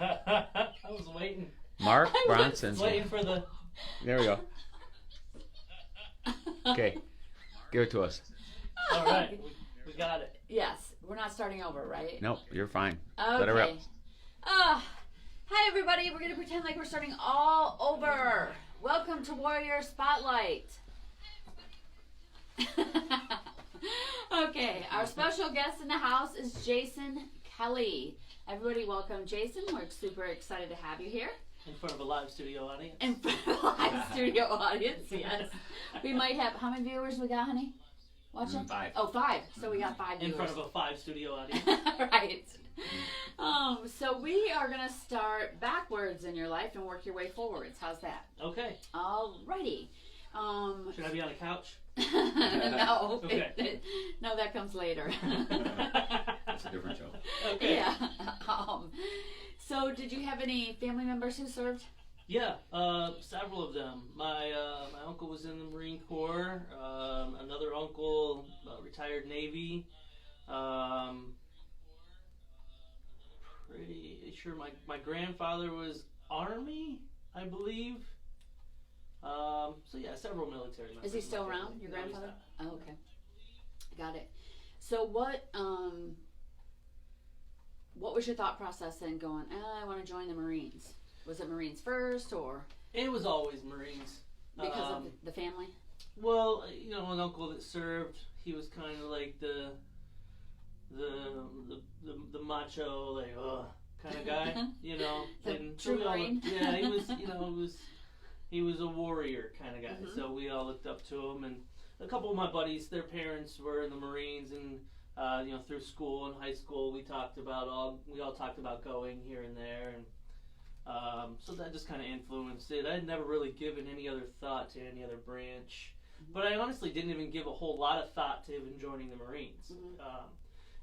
I was waiting. Mark Bronson. Waiting for the. There we go. Okay, give it to us. All right, we got it. Yes, we're not starting over, right? Nope, you're fine. Okay. Let her rip. Hi everybody, we're going to pretend like we're starting all over. Welcome to Warrior Spotlight. Okay, our special guest in the house is Jason Kelley. Everybody welcome Jason. We're super excited to have you here. In front of a live studio audience. In front of a live studio audience, yes. We might have, how many viewers we got, honey? Watching? 5. Oh, 5. So we got 5 viewers. In front of a 5 studio audience. Right. So we are going to start backwards in your life and work your way forwards. How's that? Okay. Alrighty. Should I be on a couch? No. Okay. No, that comes later. That's a different show. Okay. Yeah. So did you have any family members who served? Yeah, several of them. My uncle was in the Marine Corps. Another uncle retired Navy. Pretty sure my grandfather was Army, I believe. So yeah, several military members. Is he still around, your No, he's grandfather? not. Oh, okay. Got it. So what was your thought process then going, I want to join the Marines? Was it Marines first or? It was always Marines. Because of the family? Well, you know, an uncle that served, he was kind of like the macho, like, kind of guy, you know. True Marine. Yeah, he was, you know, he was a warrior kind of guy. Mm-hmm. So we all looked up to him, and a couple of my buddies, their parents were in the Marines, and you know, through school and high school, we all talked about going here and there, and so that just kind of influenced it. I had never really given any other thought to any other branch, but I honestly didn't even give a whole lot of thought to even joining the Marines. Mm-hmm.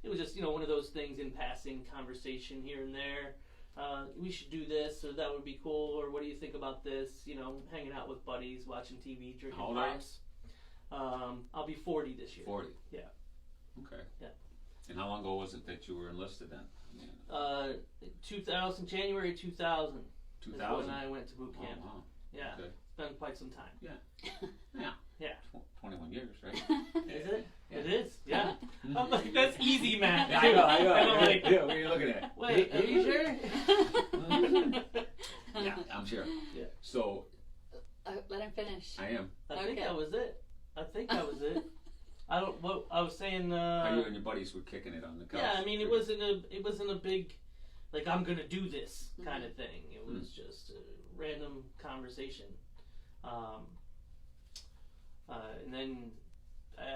It was just, you know, one of those things in passing conversation here and there. We should do this, or that would be cool, or what do you think about this? You know, hanging out with buddies, watching TV, drinking How old are you? pops. I'll be 40 this year. 40. Yeah. Okay. Yeah. And how long ago was it that you were enlisted then? January 2000. 2000? When I went to boot camp. Oh, wow. Yeah. Good. It's been quite some time. Yeah. Yeah. Yeah. 21 years, right? Is it? Yeah. It is, yeah. I'm like, that's easy math. Yeah, too. I know. And I'm like, Yeah, what are you looking at? wait, are you sure? Yeah, I'm sure. Yeah. So, Let him finish. I am. I think Okay. that was it. I don't. What I was saying. How you and your buddies were kicking it on the couch. Yeah, I mean, it wasn't a big, like, I'm gonna do this kind of thing. It was just a random conversation. And then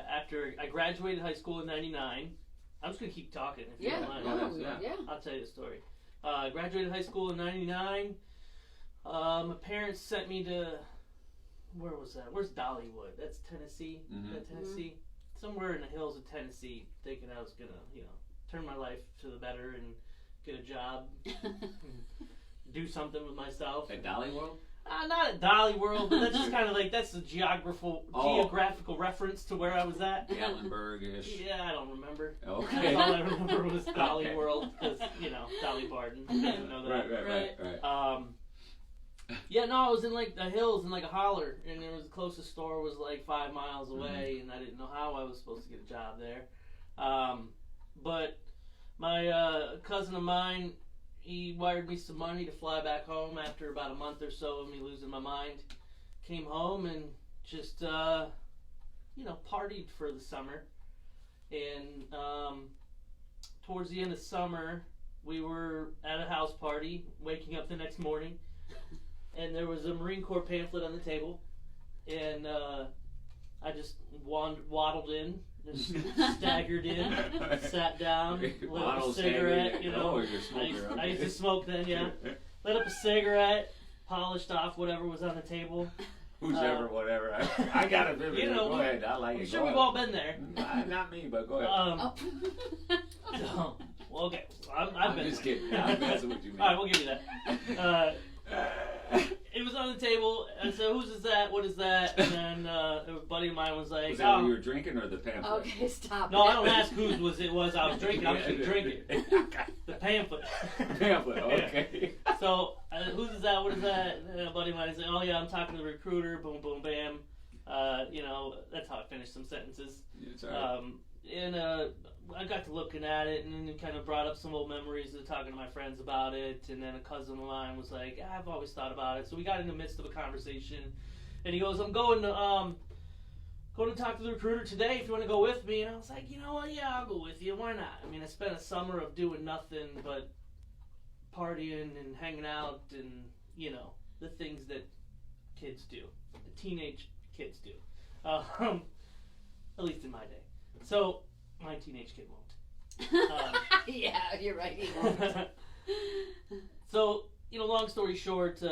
after I graduated high school in '99, I'm just gonna keep talking if you Yeah. don't mind. no, Yeah. I'll tell you the story. I graduated high school in '99. My parents sent me to, where was that? Where's Dollywood? That's Tennessee. Mhm. Is that Tennessee? Somewhere in the hills of Tennessee, thinking I was gonna, you know, turn my life to the better and get a job, do something with myself. At Dolly World? Not at Dolly World, but that's just kind of like, that's the geographical reference to where I was at. Gatlinburg-ish. Yeah, I don't remember. Okay. All I remember was Dolly Okay. World, because, you know, Dolly Parton. I didn't know that. Right. Yeah, no, I was in like the hills in like a holler, and there was the closest store was like 5 miles away, and I didn't know how I was supposed to get a job there. But my cousin of mine, he wired me some money to fly back home after about a month or so of me losing my mind. Came home and just you know, partied for the summer, and towards the end of summer, we were at a house party, waking up the next morning. And there was a Marine Corps pamphlet on the table, and I just waddled in, just staggered in, sat down, lit up a cigarette, you know. I used to smoke then, yeah. Lit up a cigarette, polished off whatever was on the table. Whoever, whatever. I got it vivid. You know, go ahead. I like I'm it. sure we've all been there. Not me, but go ahead. So, well, okay. I've I'm been just there. kidding. I'm messing with you, man. All right, we'll give you that. it was on the table. I said, "Whose is that? What is that?" And then a buddy of mine was like, Was that what you were drinking or the pamphlet? Okay, stop. No, I don't ask whose it was I was drinking. I was just drinking the pamphlet. Pamphlet, okay. So, whose is that? What is that? And a buddy of mine said, "Oh yeah, I'm talking to the recruiter." Boom, boom, bam. That's how I finished some sentences. It's all right. I got to looking at it and then kind of brought up some old memories of talking to my friends about it. And then a cousin of mine was like, I've always thought about it. So we got in the midst of a conversation. And he goes, I'm going to talk to the recruiter today if you want to go with me. And I was like, you know what? Yeah, I'll go with you. Why not? I mean, I spent a summer of doing nothing but partying and hanging out and, the things that kids do. The teenage kids do. At least in my day. So, my teenage kid won't. Yeah, you're right, he won't. So, long story short,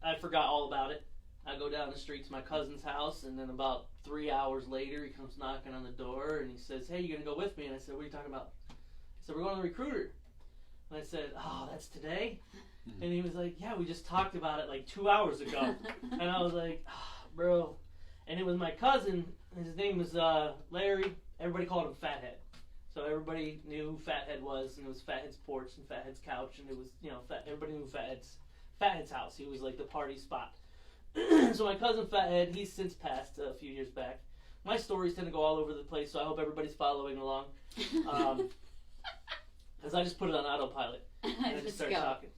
I forgot all about it. I go down the street to my cousin's house, and then about 3 hours later, he comes knocking on the door, and he says, hey, you going to go with me? And I said, what are you talking about? He said, we're going to the recruiter. And I said, oh, that's today? And he was like, yeah, we just talked about it like 2 hours ago. And I was like, oh, bro. And it was my cousin. His name was Larry. Everybody called him Fathead. So everybody knew who Fathead was, and it was Fathead's porch and Fathead's couch, and it was, everybody knew Fathead's house. He was like the party spot. So my cousin Fathead, he's since passed a few years back. My stories tend to go all over the place, so I hope everybody's following along. Because I just put it on autopilot, and I just started talking.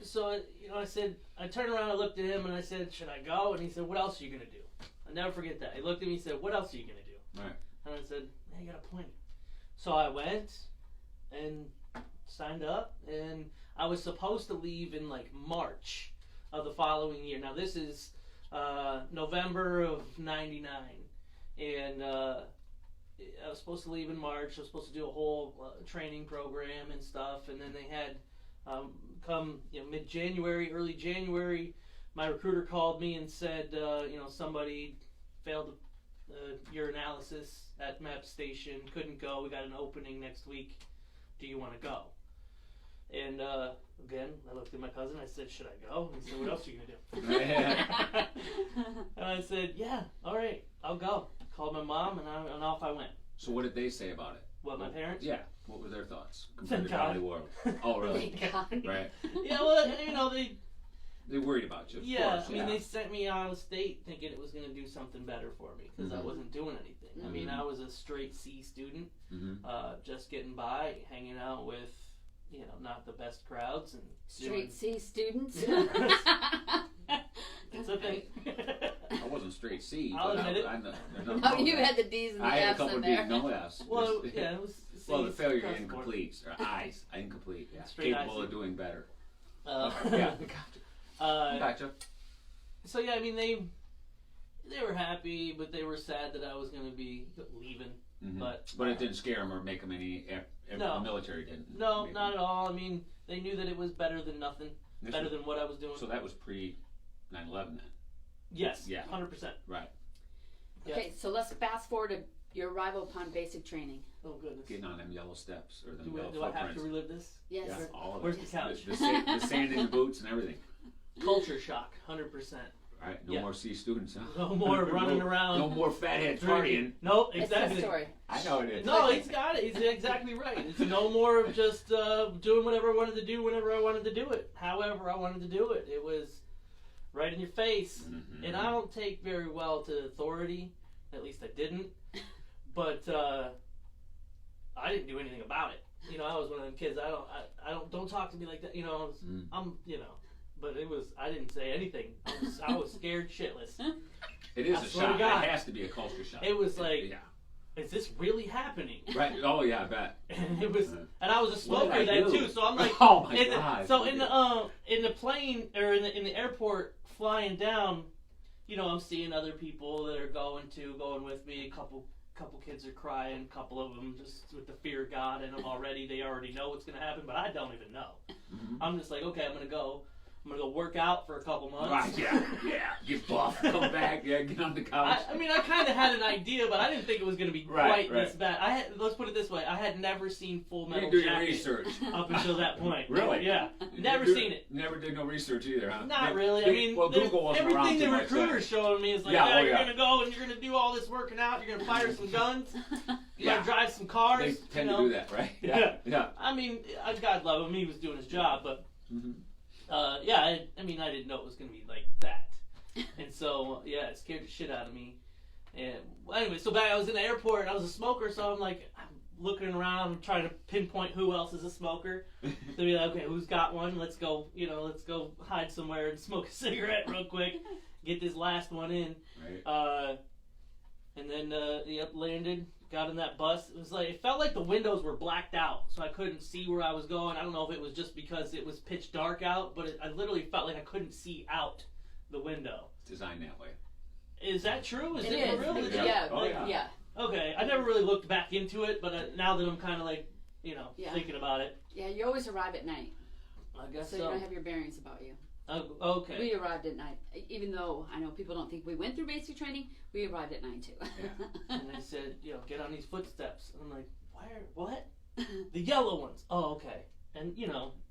So, I said, I turned around, I looked at him, and I said, should I go? And he said, what else are you going to do? I'll never forget that. He looked at me and said, what else are you going to do? Right. And I said, you got a point. So I went and signed up, and I was supposed to leave in like March of the following year. Now this is November of '99, and I was supposed to leave in March. I was supposed to do a whole training program and stuff, and then they had come mid-January, early January, my recruiter called me and said, somebody failed urinalysis at MAP station, couldn't go, we got an opening next week, do you want to go? And again, I looked at my cousin, I said, should I go? And he said, what else are you going to do? And I said, yeah, all right, I'll go. Called my mom, and off I went. So what did they say about it? What, my parents? Yeah. What were their thoughts? Thank God. Oh, really? Thank God. Right. Yeah, well, They worried about you, of yeah, course. I mean, they sent me out of state thinking it was going to do something better for me because I wasn't doing anything. I mean, I was a straight C student, just getting by, hanging out with, not the best crowds. And Straight C students? It's a thing. I wasn't straight C. I'll admit it. Oh, you had the D's and the I had a F's couple in of D's, there. no F's. Well, yeah, it was C's. Well, the failure across the board. incomplete, or I's, incomplete, yeah. Straight Capable IC. of doing better. Yeah. Gotcha. So yeah, I mean they were happy, but they were sad that I was going to be leaving. But it didn't scare them or make them any. No. The military didn't. No, not at all. I mean, they knew that it was better than nothing, better than what I was doing. So that was pre 9/11 then. Yes. Yeah. 100%. Right. Okay, so let's fast forward to your arrival upon basic training. Oh goodness. Getting on them yellow steps or them yellow Do I have to footprints. relive this? Yes. Yeah, all of Where's it. the couch? The sand in the boots and everything. Culture shock, 100%. Right. No more C students, huh? No more running around. No more fathead partying. Nope, It's exactly. the story. I know it is. No, he's got it. He's exactly right. It's no more of just doing whatever I wanted to do whenever I wanted to do it. However I wanted to do it. It was right in your face. And I don't take very well to authority. At least I didn't. But I didn't do anything about it. I was one of them kids. Don't talk to me like that. I'm. But I didn't say anything. I was scared shitless. It is I a swear to shock. God. It has to be a culture shock. It was like, is this really happening? Right. Oh yeah, I bet. And it was, and I was a What did smoker I then do? too. So I'm like, oh my God. So in the plane or in the airport flying down, I'm seeing other people that are going with me. A couple kids are crying. A couple of them just with the fear of God in them already. They already know what's gonna happen, but I don't even know. I'm just like, okay, I'm gonna go. I'm gonna go work out for a couple months. Right, yeah. Get buff, come back, get on the couch. I mean, I kind of had an idea, but I didn't think it was going to be quite this bad. Let's put it this way: I had never seen Full Metal You do Jacket your research up until that point. Really? Yeah, never seen it. Never did no research either, huh? Not really. I mean, Google wasn't around everything too the much recruiter's showing me is like, you're going to go and you're going to do all this working out. You're going to fire some guns. You're going to drive some cars. They tend to do that, right? Yeah. I mean, God love him. He was doing his job, but I didn't know it was going to be like that. And so, it scared the shit out of me. And anyway, so back I was in the airport and I was a smoker, so I'm looking around trying to pinpoint who else is a smoker. So be like, okay, who's got one? Let's go hide somewhere and smoke a cigarette real quick. Get this last one in. Right. And then landed, got in that bus. It felt like the windows were blacked out, so I couldn't see where I was going. I don't know if it was just because it was pitch dark out, but I literally felt like I couldn't see out the window. It's designed that way. Is that true? Is it is. real? Yeah. Okay, I never really looked back into it, but now that I'm kind of thinking about it. Yeah, you always arrive at night. I guess so. You don't have your bearings about you. Oh, okay. We arrived at night. Even though I know people don't think we went through basic training, we arrived at 9 too. Yeah. And they said, get on these footsteps. And I'm like, where? What? The yellow ones. Oh, okay. And,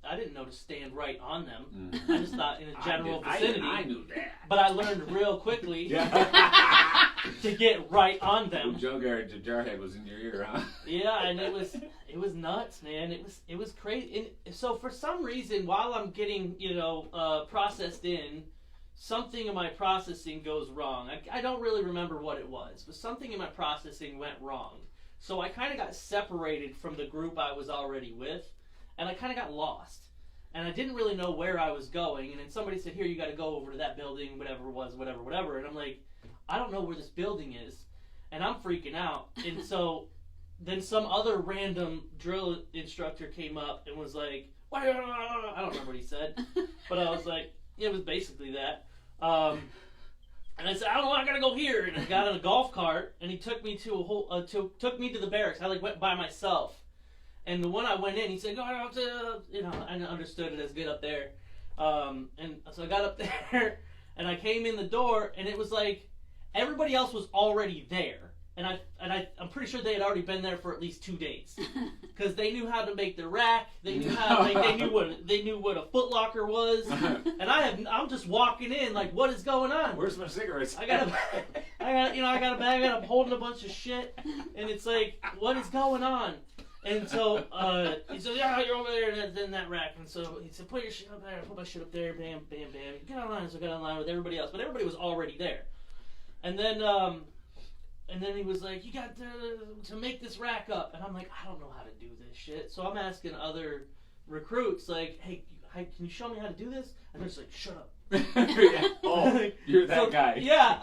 I didn't know to stand right on them. Mm-hmm. I just thought in a general vicinity. I knew that. But I learned real quickly to get right on them. Jarhead was in your ear, huh? Yeah, and it was nuts, man. It was crazy. And so for some reason, while I'm getting, processed in, something in my processing goes wrong. I don't really remember what it was, but something in my processing went wrong. So I kind of got separated from the group I was already with. And I kind of got lost. And I didn't really know where I was going. And then somebody said, here, you got to go over to that building, whatever it was, whatever. And I'm like, I don't know where this building is. And I'm freaking out. And so then some other random drill instructor came up and was like, I don't remember what he said. But I was like, it was basically that. And I said, I don't know, I got to go here. And I got in a golf cart. And he took me to took me to the barracks. I went by myself. And the one I went in, he said, "Go out to," I understood it as get up there. And so I got up there, and I came in the door, and it was like everybody else was already there, and I'm pretty sure they had already been there for at least 2 days, because they knew how to make the rack, they knew how, they knew what a Foot Locker was, and I'm just walking in like, what is going on? Where's my cigarettes? I got a bag, I'm holding a bunch of shit, and it's like, what is going on? And so he said, yeah, you're over there in that rack. And so he said, put your shit up there. I put my shit up there. Bam, bam, bam. Get online. So I got online with everybody else. But everybody was already there. And then he was like, you got to make this rack up. And I'm like, I don't know how to do this shit. So I'm asking other recruits, like, hey, can you show me how to do this? And they're just like, shut up. Oh, you're that guy. Yeah.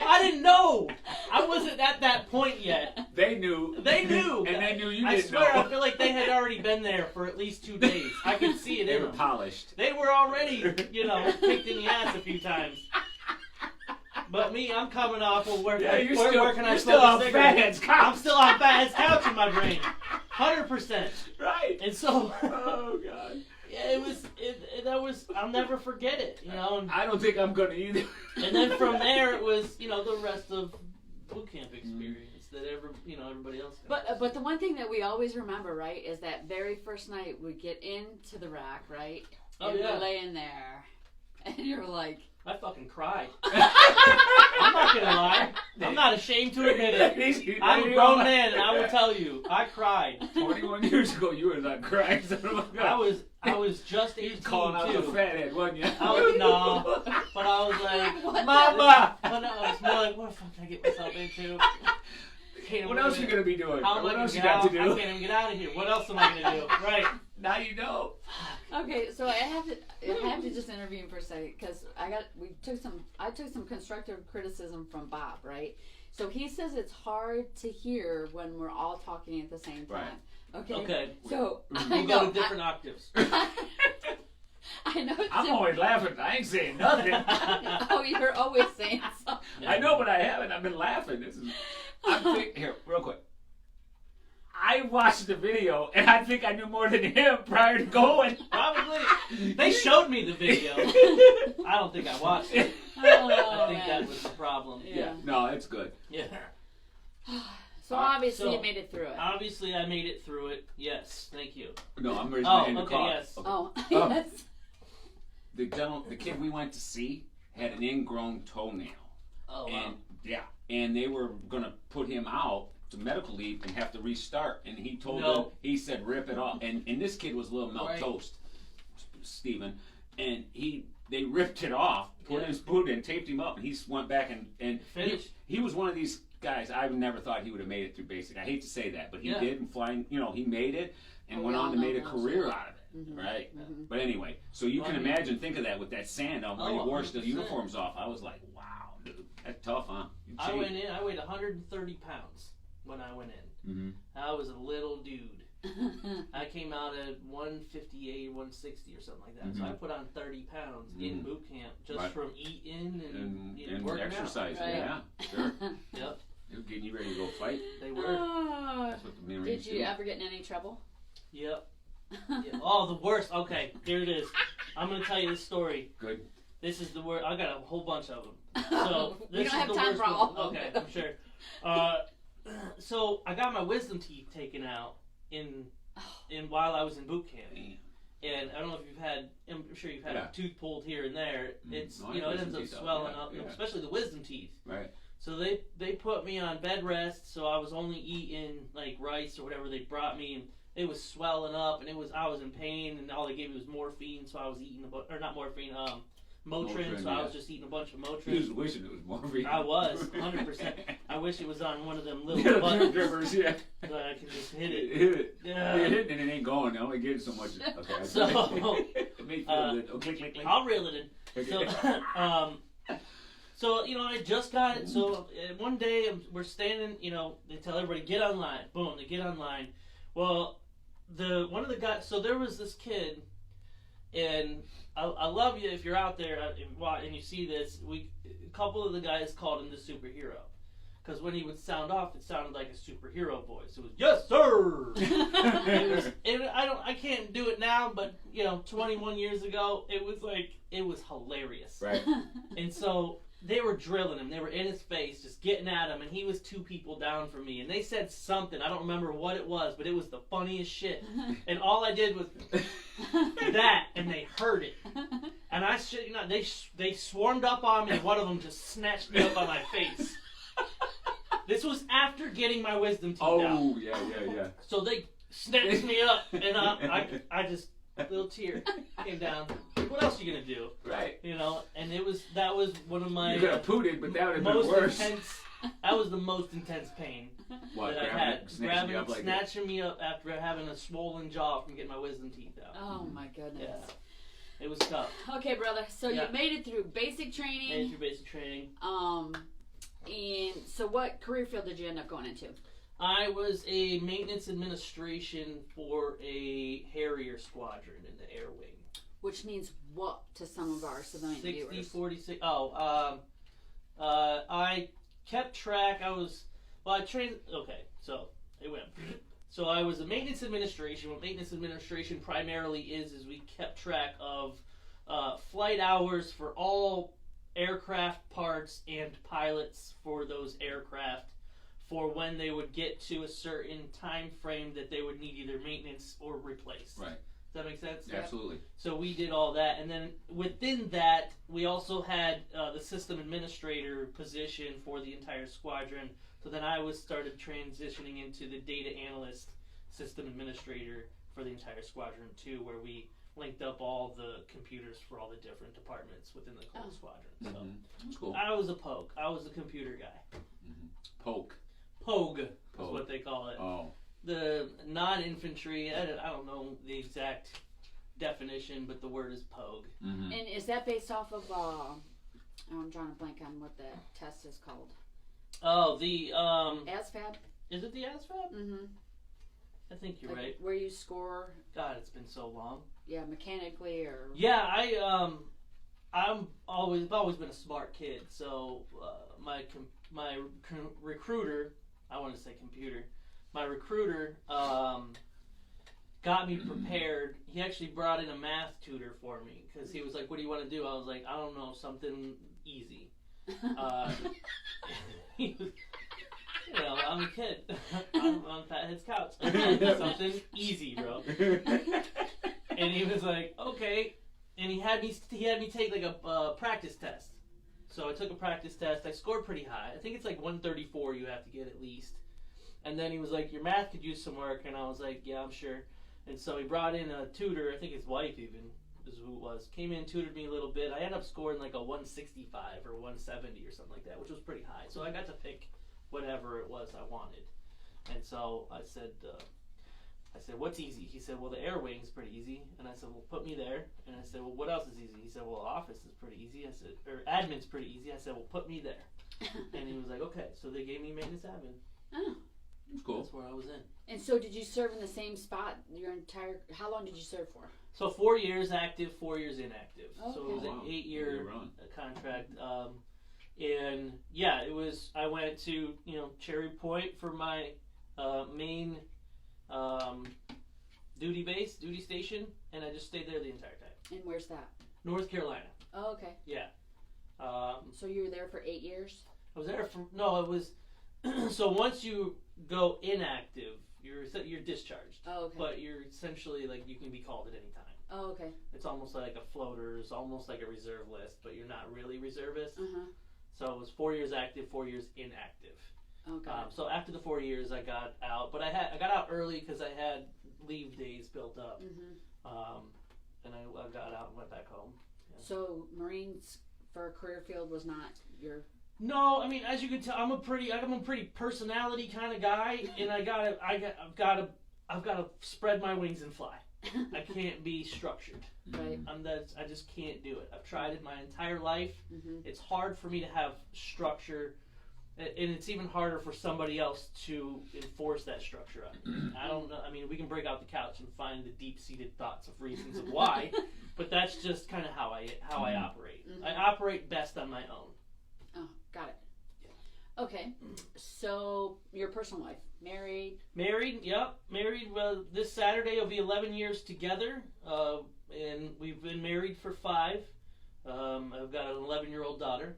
I didn't know. I wasn't at that point yet. They knew. And they knew you I didn't swear, know. I feel like they had already been there for at least 2 days. I could see it They in were them. polished. They were already, kicked in the ass a few times. But me, I'm coming off of where can I smoke a cigarette? Fathead's couch. I'm still on Fathead's couch in my brain. 100%. Right. And so... Oh, God. Yeah, I'll never forget it, And, I don't think I'm going to either. And then from there, it was, the rest of boot camp experience that everybody else got. But the one thing that we always remember, right, is that very first night we get into the rack, right? And you're laying there, and you're like... I fucking cried. I'm not gonna lie. I'm not ashamed to admit it. I'm a grown man, and I will tell you, I cried. 21 years ago, you were not crying. I was just 18 calling out the fathead, wasn't you? But I was like, Mama! But no, I was more like, what the fuck did I get myself into? What else are you gonna be doing? What else you got to do? I can't even get out of here. What else am I gonna do? Right. Now you know. Okay, so I have to just interview him for a second because I took some constructive criticism from Bob, right? So he says it's hard to hear when we're all talking at the same time. Right. Okay. So we'll go to different octaves. I know. I'm always laughing. I ain't saying nothing. Oh, you're always saying something. I know, but I haven't. I've been laughing. I'm thinking here, real quick. I watched the video, and I think I knew more than him prior to going. Probably. They showed me the video. I don't think I watched it. I think that was the problem. Yeah. No, it's good. Yeah. So obviously you made it through it. Obviously I made it through it. Yes, thank you. No, I'm raising my hand to okay, cough. yes. Okay. Oh, yes. The kid we went to see had an ingrown toenail. Oh, wow. And they were gonna put him out to medical leave and have to restart. And he told No. them, he said, rip it off. And this kid was a little milk Right. toast, Stephen. And they ripped it off, put his boot in, taped him up, and he went back and Finished. he was one of these guys. I never thought he would have made it through basic. I hate to say that, but he did, and flying, he made it and went on to make a career out of it, right? Mm-hmm. But anyway, so you can imagine, think of that with that sand on where you washed the 100%. uniforms off. I was like, wow, dude, that's tough, huh? I went in, I weighed 130 pounds when I went in. Mm-hmm. I was a little dude. I came out at 158, 160 or something like that. Mm-hmm. So I put on 30 pounds in boot camp just Right. from eating and working exercise. Right. Yeah, sure. Yep, They were getting you ready to go fight. they were. That's what the Marines Did you do. ever get in any trouble? Yep. Yeah. Oh, the worst. Okay, here it is. I'm gonna tell you this story. Good. This is the worst. I got a whole bunch of them. So We this don't have is the time worst for all one. of them. Okay, I'm sure. So I got my wisdom teeth taken out in while I was in boot camp. And I don't know if you've had. I'm sure you've had a tooth pulled here and there. It's No, I it have ends up wisdom teeth out, swelling yeah, up, yeah. especially the wisdom teeth. Right. So they put me on bed rest, so I was only eating like rice or whatever they brought me, and it was swelling up, and I was in pain, and all they gave me was morphine, so I was eating or not morphine, Motrin, so I was just eating a bunch of He was Motrin. wishing it was morphine. I was 100%. I wish it was on one of them little Little buttons drippers, yeah. so I could just hit it. Hit it. Yeah. You hit it and it ain't going. It only gives so much. Okay. I So, it made you feel good. Oh, click, click, click. I'll reel it in. So, so I just got it. So one day we're standing. They tell everybody get online. Boom, they get online. Well, one of the guys. So there was this kid, and I love you if you're out there and you see this. A couple of the guys called him the superhero. Because when he would sound off, it sounded like a superhero voice. It was yes, sir. I can't do it now, but 21 years ago, it was hilarious. Right. And so they were drilling him. They were in his face, just getting at him, and he was 2 people down from me. And they said something. I don't remember what it was, but it was the funniest shit. And all I did was that, and they heard it. And I shit you not, they swarmed up on me. One of them just snatched me up on my face. This was after getting my wisdom teeth out. Oh, yeah. So they snatched me up, and I just a little tear came down. What else are you gonna do? Right. And that was one of my You could have pooted, but that would have been most worse. intense. That was the most intense pain What, that I grabbing had. it, snatching you up like that? Snatching me up after having a swollen jaw from getting my wisdom teeth out. Oh my goodness. Yeah. It was tough. Okay, brother. So Yeah. you made it through basic training. Made it through basic training. And so what career field did you end up going into? I was a maintenance administration for a Harrier squadron in the Air Wing. Which means what to some of our civilian 60, viewers? 46. I kept track. I trained. Okay, so it went. So I was a maintenance administration. What maintenance administration primarily is we kept track of flight hours for all aircraft parts and pilots for those aircraft for when they would get to a certain time frame that they would need either maintenance or replaced. Right. Does that make sense? Absolutely. So we did all that, and then within that, we also had the system administrator position for the entire squadron. So then I started transitioning into the data analyst system administrator for the entire squadron too, where we linked up all the computers for all the different departments within the whole squadron. So That's cool. I was a poke. I was a computer guy. Poke. Pogue is what they call it. Oh. The non-infantry, I don't know the exact definition, but the word is pogue. Mm-hmm. And is that based off of, I'm drawing a blank on what the test is called. Oh, the, ASVAB? is it the ASVAB? Mm-hmm. I think you're Like right. where you score, God, it's been so long. yeah, mechanically or... Yeah, I've always been a smart kid, so my recruiter, I want to say computer, my recruiter got me prepared. He actually brought in a math tutor for me because he was like, "What do you want to do?" I was like, "I don't know, something easy." He was, I'm a kid. I'm on Fathead's couch. Something easy, bro. And he was like, "Okay," and he had me take like a practice test. So I took a practice test. I scored pretty high. I think it's like 134 you have to get at least. And then he was like, "Your math could use some work," and I was like, "Yeah, I'm sure." And so he brought in a tutor. I think his wife even is who it was. Came in, tutored me a little bit. I ended up scoring like a 165 or 170 or something like that, which was pretty high. So I got to pick whatever it was I wanted. And so I said, "What's easy?" He said, "Well, the air wing's pretty easy." And I said, "Well, put me there." And I said, "Well, what else is easy?" He said, "Well, office is pretty easy." I said, "Or admin's pretty easy." I said, "Well, put me there." And he was like, "Okay." So they gave me maintenance admin. Oh. That's cool. That's where I was in. And so did you serve in the same spot how long did you serve for? So 4 years active, 4 years inactive. Okay. So it was an 8-year run. contract. And yeah, it was, I went to, Cherry Point for my main duty station, and I just stayed there the entire time. And where's that? North Carolina. Oh, okay. Yeah. So you were there for 8 years? I was there it was, so once you go inactive, you're discharged. Oh, okay. But you're essentially, like, you can be called at any time. Oh, okay. It's almost like a floater, it's almost like a reserve list, but you're not really reservist. Uh-huh. So it was 4 years active, 4 years inactive. Okay. So after the 4 years, I got out, but I got out early because I had leave days built up. Mm-hmm. And I got out and went back home. Yeah. So Marines for a career field was not your... No, I mean, as you can tell, I'm a pretty personality kind of guy, and I've got to spread my wings and fly. I can't be structured. Right. I just can't do it. I've tried it my entire life. Mm-hmm. It's hard for me to have structure, and it's even harder for somebody else to enforce that structure on me. I don't know. I mean, we can break out the couch and find the deep-seated thoughts of reasons of why, but that's just kind of how I operate. Mm-hmm. I operate best on my own. Oh, got it. Okay, so your personal life, married? Married, yep. Married, this Saturday will be 11 years together, and we've been married for 5. I've got an 11-year-old daughter,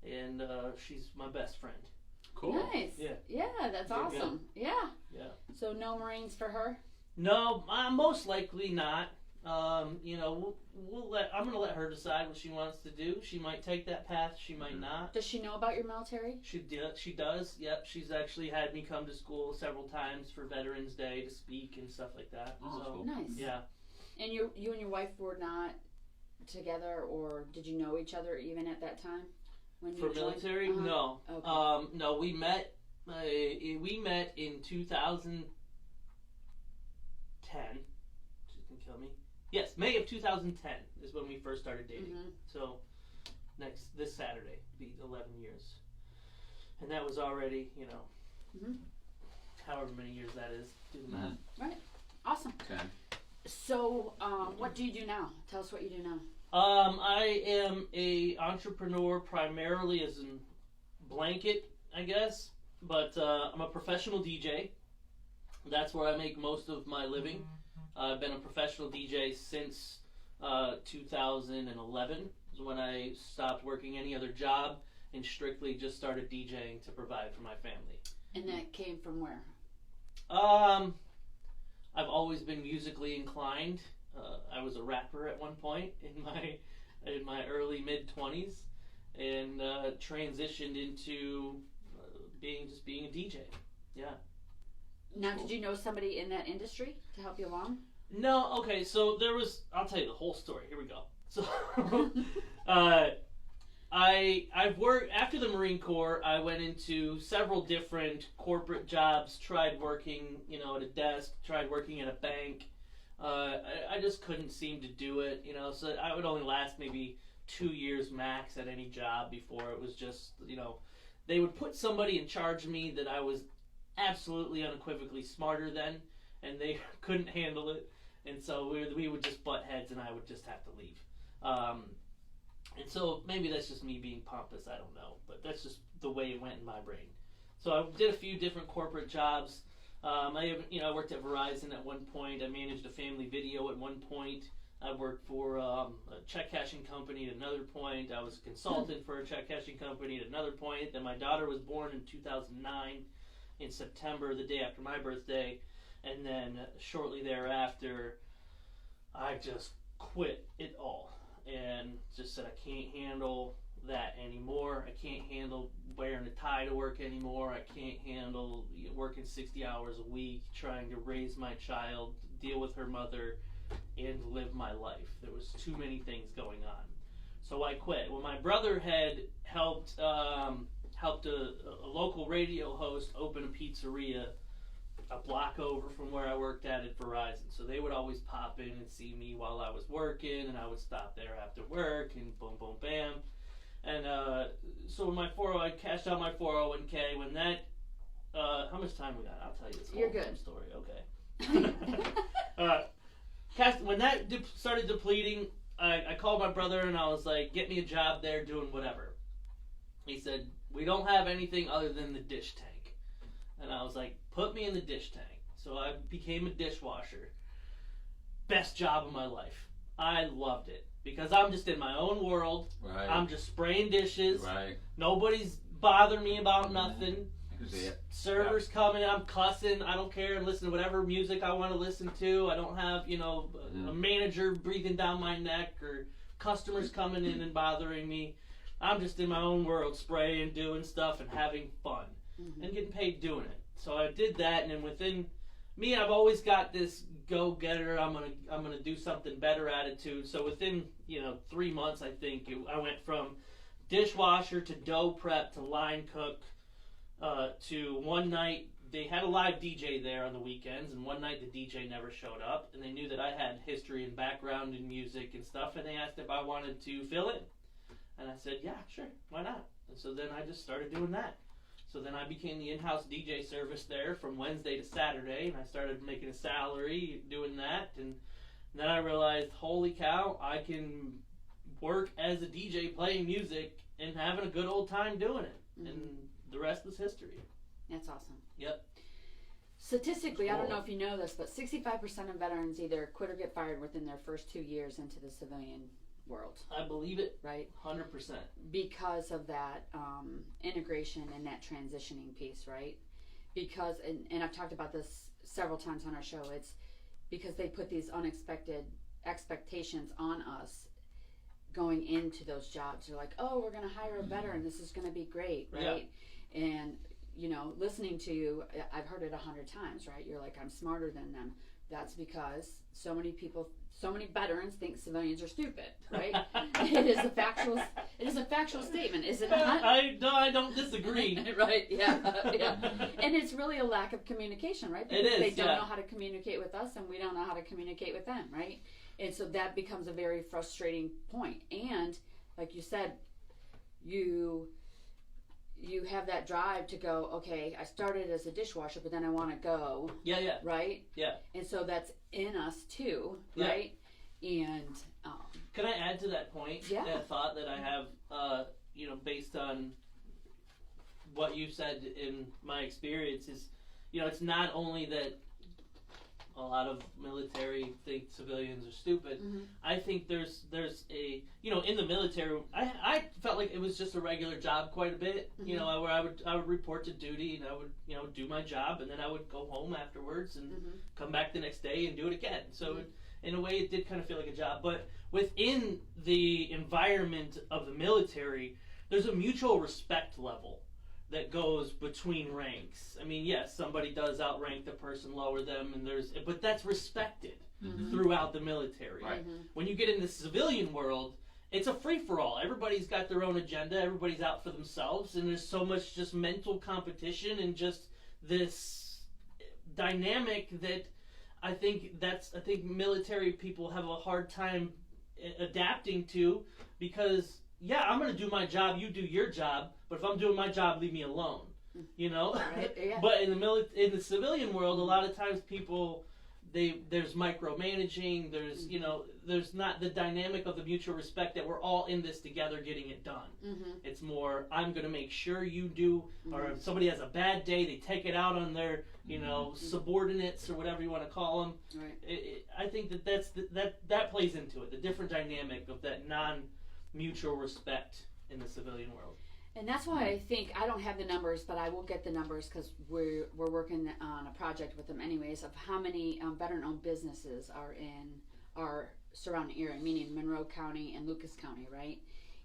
and she's my best friend. Cool. Nice. Yeah, that's awesome. Yeah. So no Marines for her? No, most likely not. I'm gonna let her decide what she wants to do. She might take that path. She might not. Does she know about your military? She does. Yep. She's actually had me come to school several times for Veterans Day to speak and stuff like that. Oh, so cool. Nice. yeah. And you and your wife were not together, or did you know each other even at that time? When For you military, joined? no. Okay. No, we met. We met in 2010. She's gonna kill me. Yes, May of 2010 is when we first started dating. Mm-hmm. So this Saturday will be 11 years, and that was already Mm-hmm. however many years that is. Do the math. Right. Awesome. Okay. So, what do you do now? Tell us what you do now. I am a entrepreneur primarily as in blanket, I guess, but I'm a professional DJ. That's where I make most of my living. I've been a professional DJ since 2011 is when I stopped working any other job and strictly just started DJing to provide for my family. And that came from where? I've always been musically inclined. I was a rapper at one point in my early mid-20s, and transitioned into being a DJ. Yeah. Now, did you know somebody in that industry to help you along? No. Okay. So I'll tell you the whole story. Here we go. So, I've worked after the Marine Corps. I went into several different corporate jobs. Tried working, at a desk. Tried working at a bank. I just couldn't seem to do it. So I would only last maybe 2 years max at any job before it was just, they would put somebody in charge of me that I was absolutely unequivocally smarter than, and they couldn't handle it, and so we would just butt heads, and I would just have to leave. And so maybe that's just me being pompous, I don't know, but that's just the way it went in my brain. So I did a few different corporate jobs. I worked at Verizon at one point. I managed a family video at one point. I worked for a check cashing company at another point. I was a consultant for a check cashing company at another point. Then my daughter was born in 2009 in September, the day after my birthday. And then shortly thereafter, I just quit it all and just said I can't handle that anymore. I can't handle wearing a tie to work anymore. I can't handle working 60 hours a week, trying to raise my child, deal with her mother, and live my life. There was too many things going on. So I quit. Well, my brother had helped a local radio host open a pizzeria a block over from where I worked at Verizon. So they would always pop in and see me while I was working, and I would stop there after work, and boom, boom, bam. And so my I cashed out my 401k when that. How much time we got? I'll tell you this whole story. Okay. When that started depleting, I called my brother and I was like, "Get me a job there, doing whatever." He said, "We don't have anything other than the dish tank," and I was like, "Put me in the dish tank." So I became a dishwasher. Best job of my life. I loved it. Because I'm just in my own world. Right. I'm just spraying dishes. Right. Nobody's bothering me about nothing. See it. Servers coming, I'm cussing. I don't care and listen to whatever music I want to listen to. I don't have, a manager breathing down my neck or customers coming in and bothering me. I'm just in my own world, spraying, doing stuff, and having fun. And getting paid doing it. So I did that, and then within me, I've always got this go-getter, I'm gonna do something better attitude. So within 3 months, I think I went from dishwasher to dough prep to line cook to one night they had a live DJ there on the weekends, and one night the DJ never showed up, and they knew that I had history and background in music and stuff, and they asked if I wanted to fill in, and I said yeah, sure, why not? And so then I just started doing that. So then I became the in-house DJ service there from Wednesday to Saturday, and I started making a salary doing that. And then I realized, holy cow, I can work as a DJ playing music and having a good old time doing it. And the rest was history. That's awesome. Yep. Statistically, I don't know if you know this, but 65% of veterans either quit or get fired within their first 2 years into the civilian world. I believe it. Right? 100%. Because of that integration and that transitioning piece, right? Because, and I've talked about this several times on our show, it's because they put these unexpected expectations on us going into those jobs. They're like, oh, we're going to hire a veteran. This is going to be great, right? Yeah. And, listening to you, I've heard it 100 times, right? You're like, I'm smarter than them. That's because so many veterans think civilians are stupid, right? It is a factual statement, is it not? I don't disagree. Right, yeah. And it's really a lack of communication, right? Because it is, they don't know how to communicate with us, and we don't know how to communicate with them, right? And so that becomes a very frustrating point. And like you said, you have that drive to go, okay, I started as a dishwasher, but then I want to go. Yeah. Right? Yeah. And so that's in us too, right? Yeah. And can I add to that point? Yeah. That thought that I have, based on what you said in my experience is, it's not only that a lot of military think civilians are stupid. I think there's a, in the military, I felt like it was just a regular job quite a bit, where I would report to duty and I would, do my job, and then I would go home afterwards and come back the next day and do it again. So in a way it did kind of feel like a job, but within the environment of the military, there's a mutual respect level that goes between ranks. I mean, yes, somebody does outrank the person lower them, but that's respected throughout the military. Right. When you get in the civilian world, it's a free-for-all. Everybody's got their own agenda. Everybody's out for themselves, and there's so much just mental competition and just this dynamic that I think military people have a hard time adapting to, because yeah, I'm going to do my job, you do your job, but if I'm doing my job, leave me alone, Right, yeah. But in the civilian world, a lot of times people there's micromanaging, there's there's not the dynamic of the mutual respect that we're all in this together getting it done. It's more, I'm going to make sure you do, or if somebody has a bad day, they take it out on their subordinates or whatever you want to call them. Right. I think that plays into it, the different dynamic of that non-mutual respect in the civilian world. And that's why I think, I don't have the numbers, but I will get the numbers because we're working on a project with them anyways of how many veteran-owned businesses are in our surrounding area, meaning Monroe County and Lucas County, right?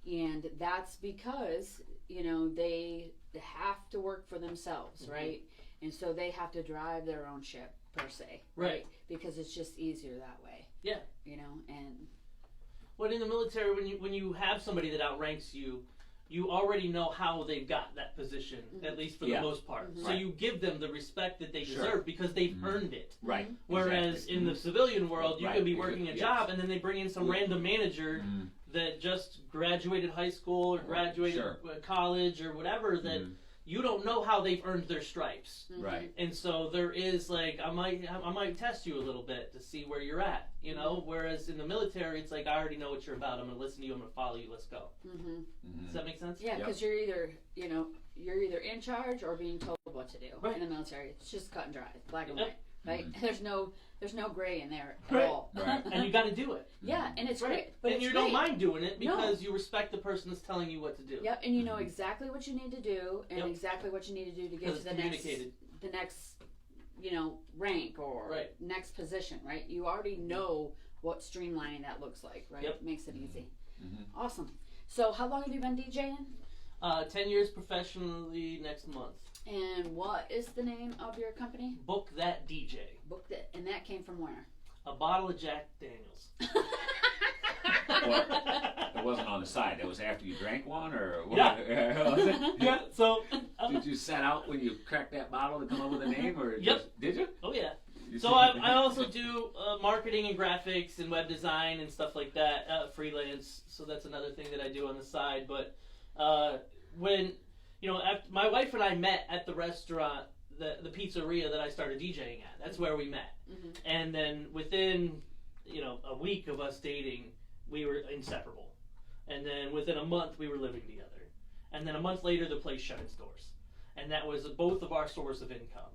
And that's because, they have to work for themselves, right? And so they have to drive their own ship, per se, right? Because it's just easier that way. Yeah. And... Well, in the military, when you have somebody that outranks you, you already know how they've got that position, at least for the most part. So you give them the respect that they deserve because they've earned it. Right. Whereas in the civilian world, you could be working a job and then they bring in some random manager that just graduated high school or graduated college or whatever that you don't know how they've earned their stripes. Right. And so there is like, I might test you a little bit to see where you're at, whereas in the military, it's like, I already know what you're about. I'm going to listen to you. I'm going to follow you. Let's go. Does that make sense? Yeah, because you're either, you're either in charge or being told what to do in the military. It's just cut and dry, black and white, right? There's no gray in there at all. Right. And you got to do it. Yeah, and it's great. But and you don't mind doing it because you respect the person that's telling you what to do. Yep, and you know exactly what you need to do and exactly what you need to do to get to the next rank or next position, right? You already know what streamlining that looks like, right? It makes it easy. Awesome. So how long have you been DJing? 10 years professionally next month. And what is the name of your company? Book That DJ. Book That. And that came from where? A bottle of Jack Daniels. Well, it wasn't on the side. That was after you drank one, or what? Yeah. So did you set out when you cracked that bottle to come up with a name, or did you? Oh yeah. So I also do marketing and graphics and web design and stuff like that, freelance. So that's another thing that I do on the side. But when after my wife and I met at the restaurant, the pizzeria that I started DJing at. That's where we met. And then within a week of us dating, we were inseparable. And then within a month, we were living together. And then a month later, the place shut its doors. And that was both of our source of income.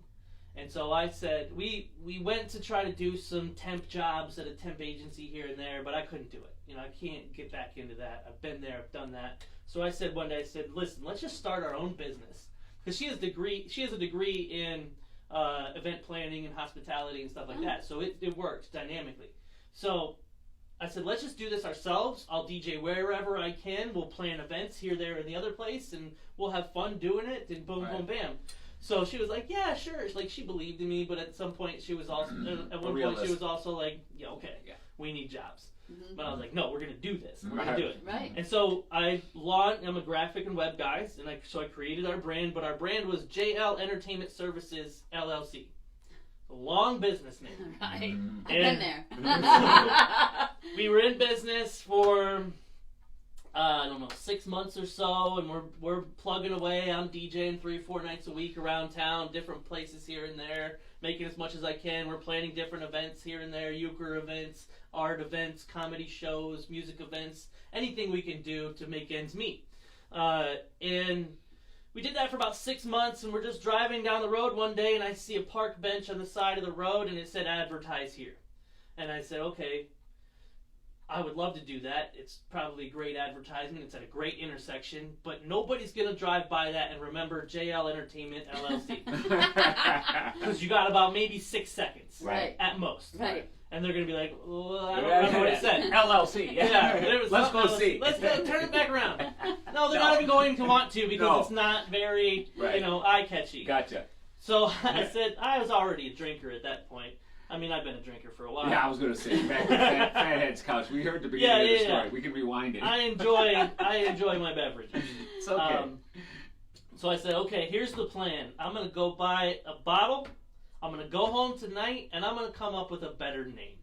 And so I said, we went to try to do some temp jobs at a temp agency here and there, but I couldn't do it. I can't get back into that. I've been there, I've done that. So I said one day, listen, let's just start our own business. Because she has a degree in event planning and hospitality and stuff like that. So it works dynamically. So I said, let's just do this ourselves. I'll DJ wherever I can. We'll plan events here, there, and the other place, and we'll have fun doing it, and boom, boom, bam. So she was like, yeah, sure. Like, she believed in me, but at some point she was also, at one point she was also like, yeah, okay, we need jobs. But I was like, no, we're going to do this. We're going to do it. Right. And so I'm a graphic and web guy, and so I created our brand, but our brand was JL Entertainment Services, LLC. A long business name. Right. I've been there. We were in business for, 6 months or so, and we're plugging away. I'm DJing 3 or 4 nights a week around town, different places here and there, making as much as I can. We're planning different events here and there, euchre events, art events, comedy shows, music events, anything we can do to make ends meet. And we did that for about 6 months, and we're just driving down the road one day, and I see a park bench on the side of the road, and it said advertise here. And I said, okay, I would love to do that. It's probably great advertisement. It's at a great intersection, but nobody's going to drive by that and remember JL Entertainment LLC. Because you got about maybe 6 seconds at most. Right. And they're going to be like, well, I don't remember what it said. LLC. Let's go see. Let's turn it back around. No, they're not even going to want to because it's not very, eye-catchy. Gotcha. So I said, I was already a drinker at that point. I mean, I've been a drinker for a while. Yeah, I was going to say, back at Fathead's couch, we heard the beginning of the story. We can rewind it. I enjoy my beverages. It's okay. So I said, okay, here's the plan. I'm going to go buy a bottle. I'm going to go home tonight, and I'm going to come up with a better name.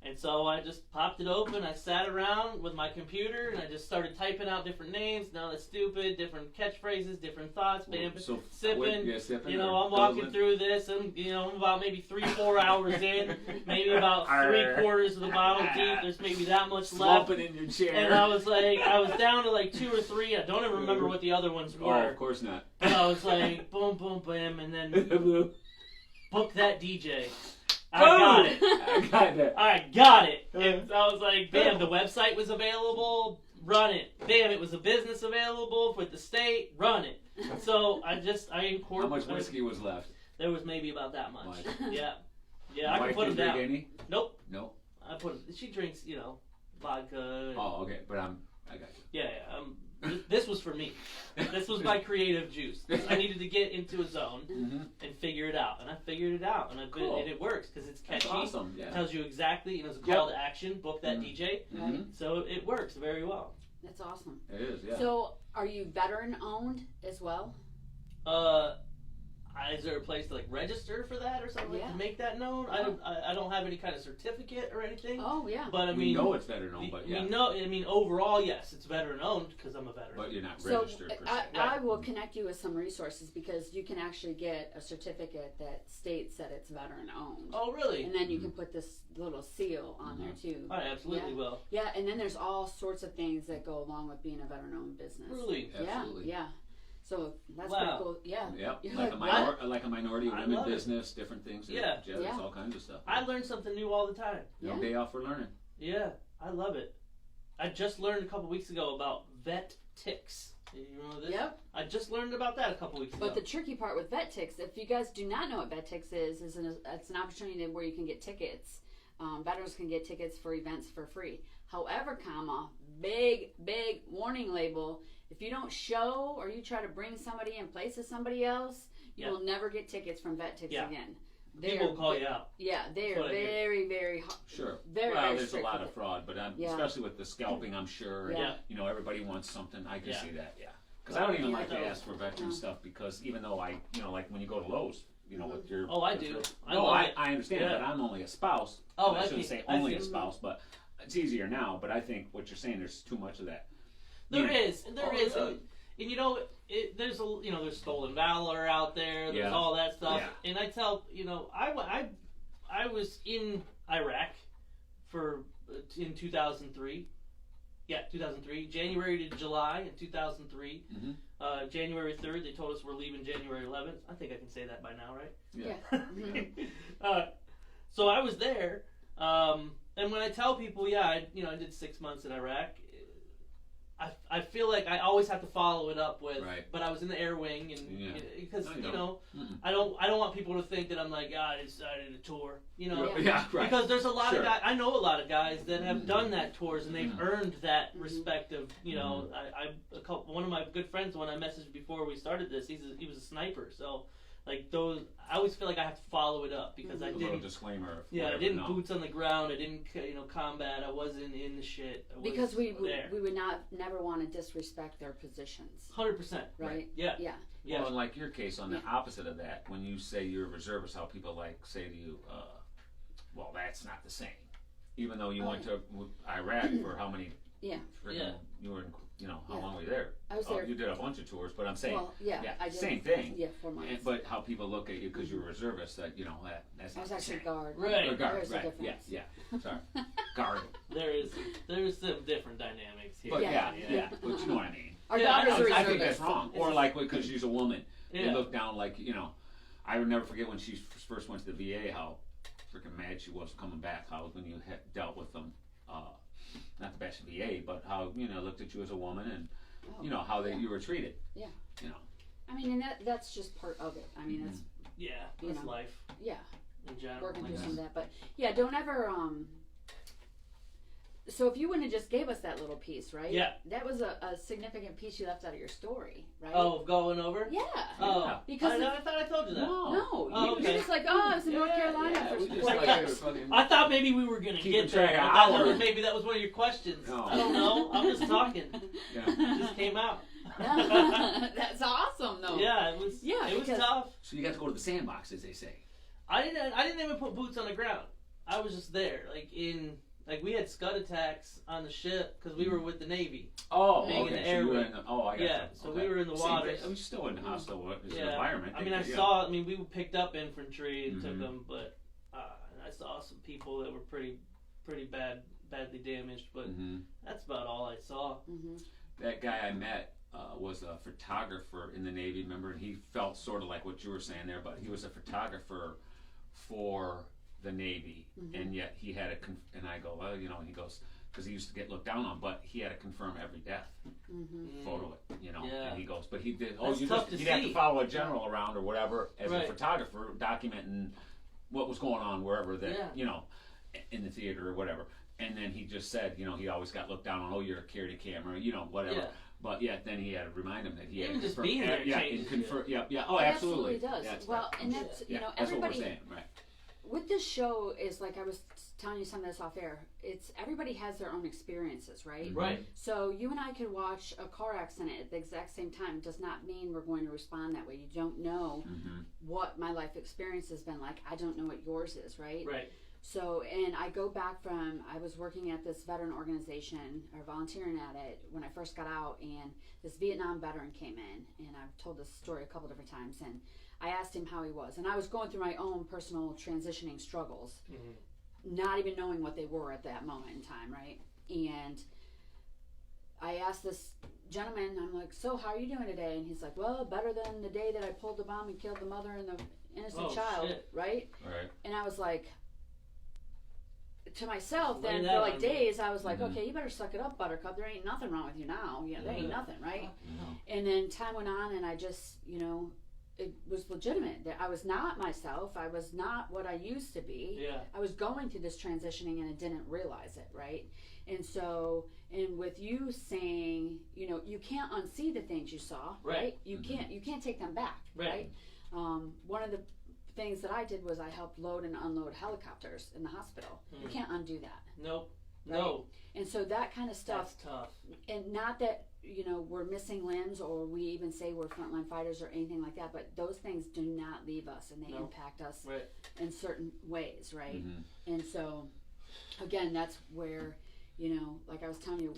And so I just popped it open. I sat around with my computer and I just started typing out different names. Now that's stupid, different catchphrases, different thoughts. Bam, So sipping. Sipping. You know, I'm walking through this, and I'm about maybe 3-4 hours in, maybe about 3/4 of the bottle deep. There's maybe that much left. Slumping in your chair. And I was down to like 2 or 3. I don't even remember what the other ones were. Oh, of course not. But I was like, boom, boom, bam, and then book that DJ. I got it. I got that. I got it. And I was like, bam, the website was available. Run it. Bam, it was a business available with the state. Run it. So I incorporated. How much whiskey was left? There was maybe about that much. Like, Yeah. Yeah, I can put them down. Any? Nope. Nope. She drinks, vodka. Oh, okay. But I got you. Yeah. This was for me. This was my creative juice. I needed to get into a zone and figure it out, and I figured it out, and and it works because it's catchy. That's awesome. Yeah. It tells you exactly, it's a call to action. Book that DJ. So it works very well. That's awesome. It is. Yeah. So, are you veteran owned as well? Is there a place to register for that or something to make that known? I don't have any kind of certificate or anything. Oh yeah. But I mean, we know it's veteran owned, but yeah. We know. I mean, overall, yes, it's veteran owned because I'm a veteran. But you're not registered. So per se. I will connect you with some resources because you can actually get a certificate that states that it's veteran owned. Oh really? And then you can put this little seal on there too. I absolutely will. Yeah, and then there's all sorts of things that go along with being a veteran owned business. Really? Absolutely. Yeah. So that's pretty cool. Yeah. Yep. You're Like a minority women business, different things. Yeah. All kinds of stuff. I learn something new all the time. No day off for learning. Yeah, I love it. I just learned a couple weeks ago about vet ticks. You know this? Yep. I just learned about that a couple weeks ago. But the tricky part with vet ticks, if you guys do not know what vet ticks is it's an opportunity where you can get tickets. Veterans can get tickets for events for free. However, big warning label. If you don't show or you try to bring somebody in place of somebody else, you will never get tickets from vet ticks again. People will call you out. Yeah, they are very sure. Very, well, very there's a lot of fraud, but especially with the scalping, I'm sure. Yeah. And, everybody wants something. I can see that. Yeah. Because I don't even like to ask for veteran stuff because even though like when you go to Lowe's, with your. Oh, I do. I understand, but I'm only a spouse. Oh, I shouldn't say only a spouse, but it's easier now. But I think what you're saying, there's too much of that. There is. And there's stolen valor out there. There's all that stuff. Yeah. And I tell, I was in Iraq in 2003. Yeah, 2003, January to July in 2003. January 3rd, they told us we're leaving January 11th. I think I can say that by now, right? Yeah. So I was there, and when I tell people, I did 6 months in Iraq. I feel like I always have to follow it up with, but I was in the air wing, and because I don't want people to think that I'm like, I decided a tour, because there's a lot of guys. I know a lot of guys that have done that tours and they've earned that respect of, one of my good friends, the one I messaged before we started this, he was a sniper, so. Like those, I always feel like I have to follow it up because I didn't. A little disclaimer. I didn't boots on the ground. I didn't, combat. I wasn't in the shit. Because we would never want to disrespect their positions. 100%. Right. Yeah. Well, in like your case, on the opposite of that, when you say you're a reservist, how people say to you, "Well, that's not the same." Even though you went to Iraq for how many? Yeah. You were in. How long were you there? I was there. You did a bunch of tours, but I'm saying, I did. Same thing. Yeah, 4 months. But how people look at you because you're a reservist, that's I was actually guard. Right. Guard, There's a difference. Yeah. Sorry, guard. There's some different dynamics here. But but you know what I mean. Our daughters are reservists. I think that's wrong. Or like because she's a woman, they look down like I would never forget when she first went to the VA how freaking mad she was coming back. How when you had dealt with them. Not the best VA, but how looked at you as a woman and how you were treated. Yeah. I mean, and that's just part of it. I mean, it's life. Yeah. In general, working through some of that, but don't ever. So if you wouldn't have just gave us that little piece, right? Yeah. That was a significant piece you left out of your story, right? Oh, going over? Yeah. Oh, because I thought I told you that. No. Okay. You're just like, I was in North Carolina for 4 years. I thought maybe we were going to get there. I thought maybe that was one of your questions. No. I don't know. I'm just talking. It just came out. That's awesome, though. Yeah, it was. Yeah, it was tough. So you got to go to the sandbox, as they say. I didn't even put boots on the ground. I was just there, like we had scud attacks on the ship because we were with the Navy. Oh, being okay. in the So you were airway. in the, oh, I got Yeah, you. so Okay. we were in the Same waters. thing. I was still in hostile Yeah. environment. I mean, we picked up infantry and took them, but I saw some people that were pretty badly damaged. But that's about all I saw. That guy I met was a photographer in the Navy, remember? And he felt sort of like what you were saying there, but he was a photographer for the Navy, and yet he had and I go, well, you know, and he goes, because he used to get looked down on, but he had to confirm every death, photo it, you know. Yeah. And he goes, but he did. That's tough to you'd have see. to follow a general around or whatever as a Right. photographer, documenting what was going on wherever that, Yeah. you know, in the theater or whatever. And then he just said, you know, he always got looked down on. Oh, you're a carry camera, you know, whatever. Yeah. But yet, then he had to remind him that he had Even to just confirm. being there changes confirm. you. Yeah. Oh, It absolutely. does. That's Well, right. and that's, you know, that's what we're everybody, saying, right? with this show is like I was telling you some of this off air. It's everybody has their own experiences, right? Right. So you and I could watch a car accident at the exact same time. It does not mean we're going to respond that way. You don't know what my life experience has been like. I don't know what yours is, right? Right. So, and I go back from, I was working at this veteran organization, or volunteering at it, when I first got out, and this Vietnam veteran came in, and I've told this story a couple different times, and I asked him how he was, and I was going through my own personal transitioning struggles, not even knowing what they were at that moment in time, right? And I asked this gentleman, I'm like, so how are you doing today? And he's like, well, better than the day that I pulled the bomb and killed the mother and the innocent child, shit. right? Right. And I was like, to myself, Lay then that for like on me. days, I was like, okay, you better suck it up, Buttercup. There ain't nothing wrong with you now. You know, there ain't nothing, right? And then time went on, and I just, you know, it was legitimate. That I was not myself. I was not what I used to be. Yeah. I was going through this transitioning, and I didn't realize it, right? And so, and with you saying, you know, you can't unsee the things you saw, right? You can't take them back, right? One of the things that I did was I helped load and unload helicopters in the hospital. You can't undo that. Nope. Right? No. And so that kind of stuff, That's tough. and not that, you know, we're missing limbs or we even say we're frontline fighters or anything like that, but those things do not leave us, and they impact us Right. in certain ways, right? And so, again, that's where, you know, like I was telling you,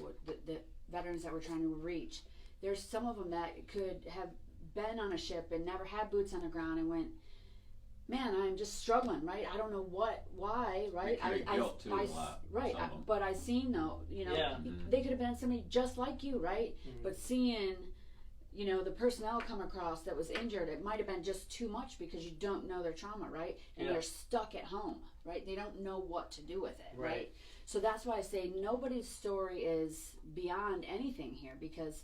the veterans that we're trying to reach, there's some of them that could have been on a ship and never had boots on the ground and went, man, I'm just struggling, right? I don't know why, right? Guilt too, a lot, right. some of them. But I seen though, you know, they could have been somebody just like you, right? But seeing, you know, the personnel come across that was injured, it might have been just too much because you don't know their trauma, right? And they're stuck at home, right? They don't know what to do with it, right? So that's why I say nobody's story is beyond anything here, because